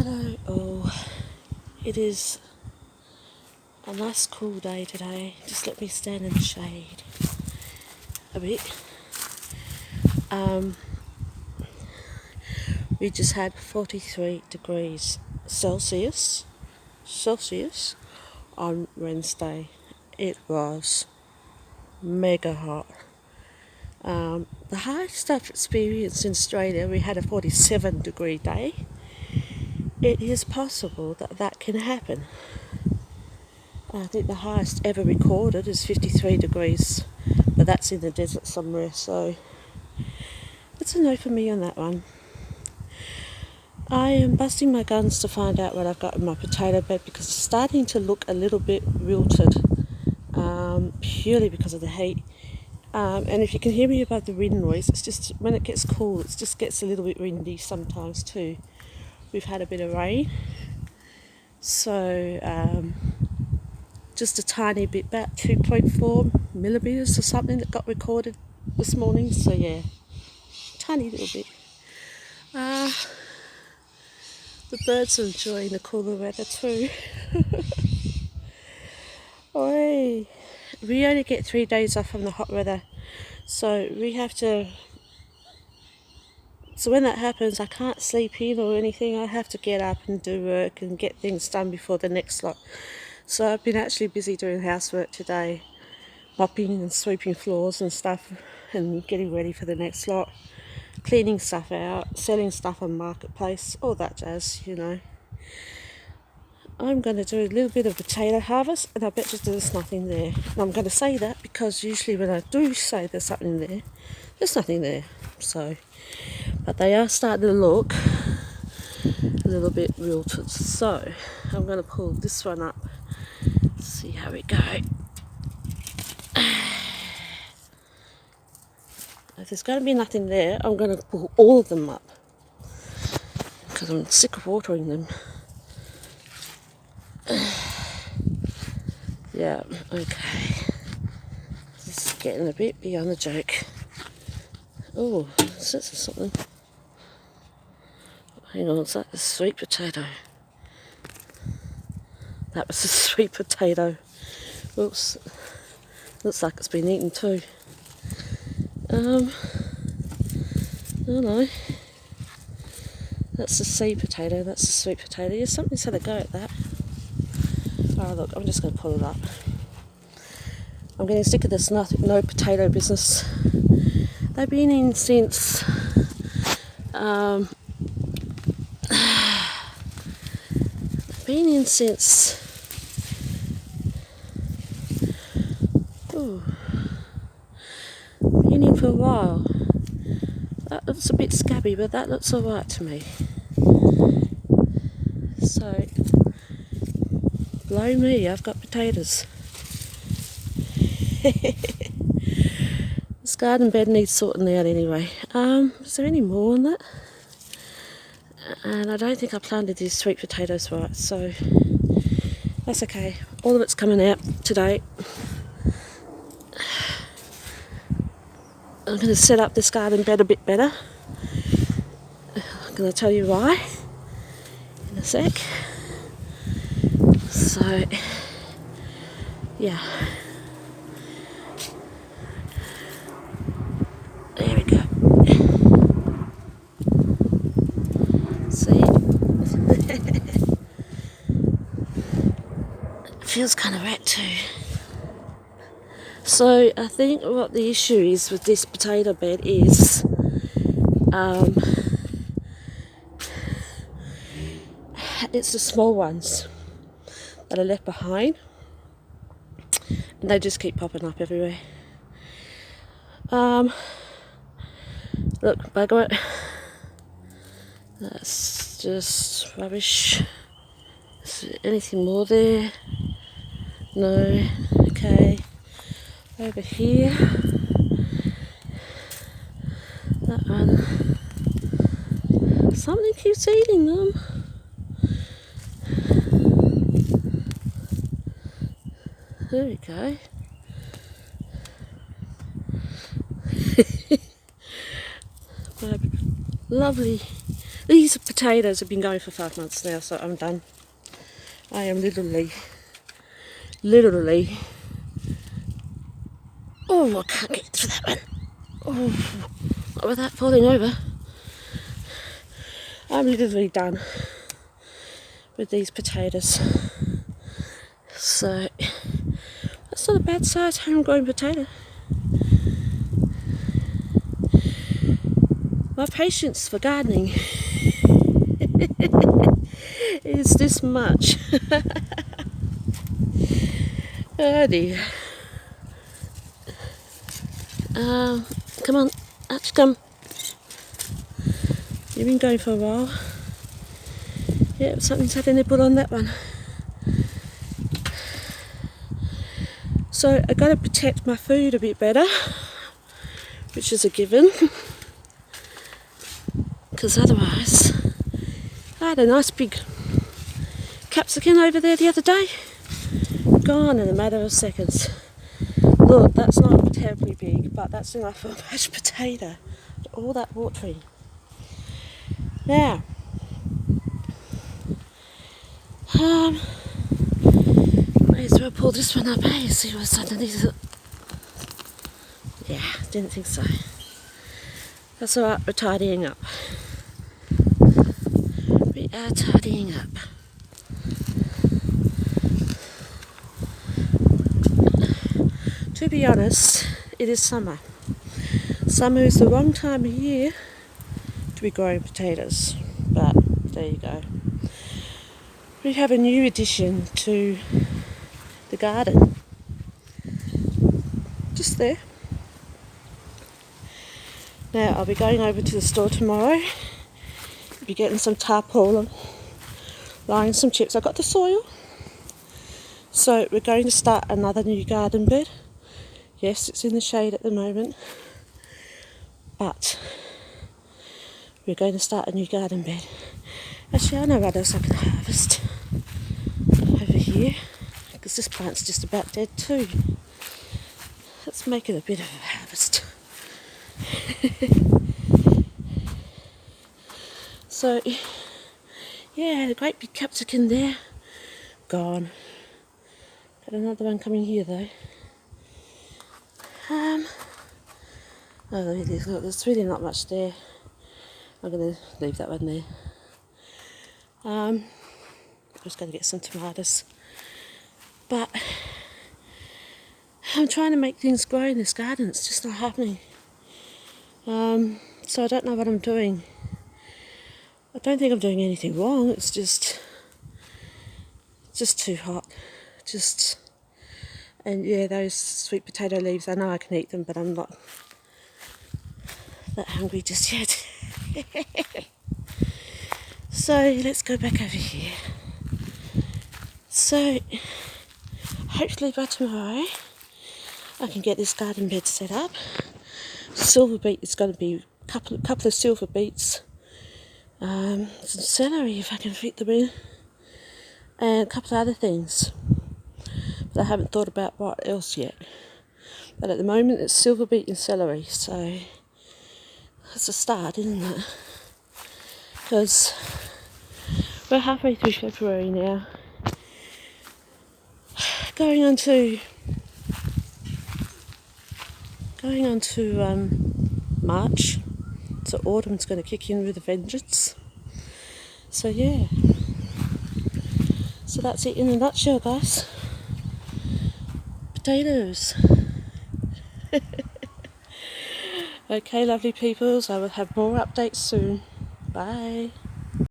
Hello all. It is a nice cool day today. Just let me stand in the shade a bit. We just had 43 degrees Celsius on Wednesday. It was mega hot. The highest I've experienced in Australia, we had a 47 degree day. It is possible that that can happen. I think the highest ever recorded is 53 degrees, but that's in the desert somewhere, so it's a no for me on that one. I am busting my guns to find out what I've got in my potato bed because it's starting to look a little bit wilted, purely because of the heat. And if you can hear me about the wind noise, it's just when it gets cool, it just gets a little bit windy sometimes too. We've had a bit of rain, so just a tiny bit, about 2.4 millimeters or something that got recorded this morning. So yeah, tiny little bit. The birds are enjoying the cooler weather too. Oi. We only get 3 days off from the hot weather, so we have to. So when that happens, I can't sleep in or anything. I have to get up and do work and get things done before the next lot. So I've been actually busy doing housework today, mopping and sweeping floors and stuff, and getting ready for the next lot, cleaning stuff out, selling stuff on Marketplace, all that jazz, you know. I'm going to do a little bit of potato harvest, and I bet you there's nothing there. And I'm going to say that because usually when I do say there's something there, there's nothing there. So, but they are starting to look a little bit wilted. So I'm going to pull this one up, see how we go. If there's going to be nothing there, I'm going to pull all of them up because I'm sick of watering them. Yeah, okay. This is getting a bit beyond the joke. Oh, this is something. Hang on, it's like a sweet potato. That was a sweet potato. Oops. Looks like it's been eaten too. I don't know. That's a seed potato, that's a sweet potato. Yeah, something's had a go at that. Oh look, I'm just going to pull it up. I'm getting sick of this no potato business. They've been in since been in for a while. That looks a bit scabby, but that looks alright to me. So, blow me, I've got potatoes. This garden bed needs sorting out anyway. Is there any more on that? And I don't think I planted these sweet potatoes right, so that's okay. All of it's coming out today. I'm going to set up this garden bed a bit better. I'm going to tell you why in a sec. So, yeah. There we go. See? It feels kind of wet too. So I think what the issue is with this potato bed is it's the small ones that are left behind, and they just keep popping up everywhere. Look, bugger it. That's just rubbish. Is there anything more there? No. Okay. Over here. That one. Something keeps eating them. There we go. My lovely These potatoes have been going for 5 months now, so I'm done. I am literally, oh, I can't get through that one. Oh, not without falling over. I'm literally done with these potatoes. So, that's not a bad size homegrown potato. My patience for gardening is this much. Oh dear. Come on, Arch, come. You've been going for a while. Yeah, something's had a nibble on that one. So I've got to protect my food a bit better, which is a given, because otherwise, I had a nice big capsicum over there the other day, gone in a matter of seconds. Look, that's not terribly big, but that's enough for a mashed potato. All that watering. Now, may as well pull this one up, hey, see what's underneath it. Yeah, didn't think so. That's alright, we're tidying up. We are tidying up. To be honest, it is summer. Summer is the wrong time of year to be growing potatoes, but there you go. We have a new addition to the garden. Just there. Now I'll be going over to the store tomorrow. Be getting some tarpaulin, laying some chips. I got the soil. So we're going to start another new garden bed. Yes, it's in the shade at the moment, but we're going to start a new garden bed. Actually, I know what else I can harvest over here, because this plant's just about dead too. Let's make it a bit of a harvest. So, yeah, the great big capsicum there, gone. Got another one coming here though. Oh, look at this. Look, there's really not much there. I'm going to leave that one there. I'm just going to get some tomatoes. But I'm trying to make things grow in this garden. It's just not happening. So I don't know what I'm doing. I don't think I'm doing anything wrong. It's just too hot. And yeah, those sweet potato leaves, I know I can eat them, but I'm not that hungry just yet. So let's go back over here. So hopefully by tomorrow I can get this garden bed set up. Silver beet is going to be a couple of silver beets, some celery if I can fit them in, and a couple of other things. But I haven't thought about what else yet. But at the moment it's silver beet and celery, so that's a start, isn't it? Because we're halfway through February now. Going on to March, so autumn's going to kick in with a vengeance. So yeah, so that's it in a nutshell, guys. Potatoes. Okay, lovely peoples, I will have more updates soon. Bye.